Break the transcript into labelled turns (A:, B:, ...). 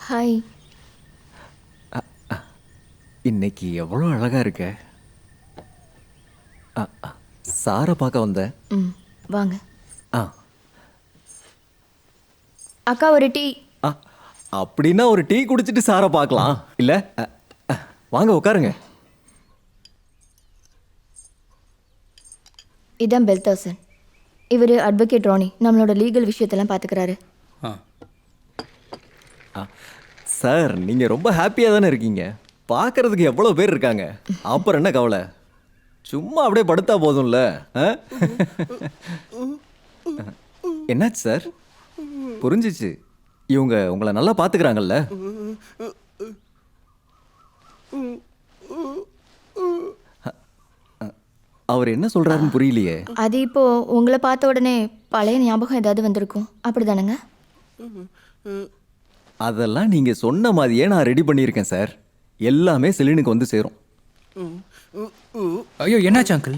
A: Hi.
B: இன்னைக்கு எவ்வளோ அழகா இருக்க. சாரை பார்க்க வந்தேன்.
A: ம், வாங்க.
B: ஆ
A: அக்கா ஒரு டீ.
B: ஆ, அப்படின்னா ஒரு டீ குடிச்சிட்டு சாரை பார்க்கலாம் இல்ல. வாங்க உட்காருங்க.
A: இதான் பெல்தாசன். இவர் அட்வொகேட் ராணி, நம்மளோட லீகல் விஷயத்தெல்லாம் பார்த்துக்கிறாரு.
B: சார் நீங்க ரொம்ப ஹாப்பியா தானே இருக்கீங்க. பார்க்கறதுக்கு எவ்வளோ பேர் இருக்காங்க. அப்புறம் என்ன கவலை, சும்மா அப்படியே படுத்தா போதும்ல. என்னாச்சு சார்? புரிஞ்சிச்சு, இவங்க உங்களை நல்லா பார்த்துக்கிறாங்கல்ல. அவர் என்ன சொல்றாருன்னு புரியலையே.
A: அது இப்போ உங்களை பார்த்த உடனே பழைய ஞாபகம் ஏதாவது வந்திருக்கும், அப்படிதானங்க?
B: அதெல்லாம் நீங்க சொன்ன மாதிரியே நான் ரெடி பண்ணியிருக்கேன் சார். எல்லாமே செலினுக்கு வந்து சேரும்.
C: ஐயோ என்னாச்சு அங்கிள்?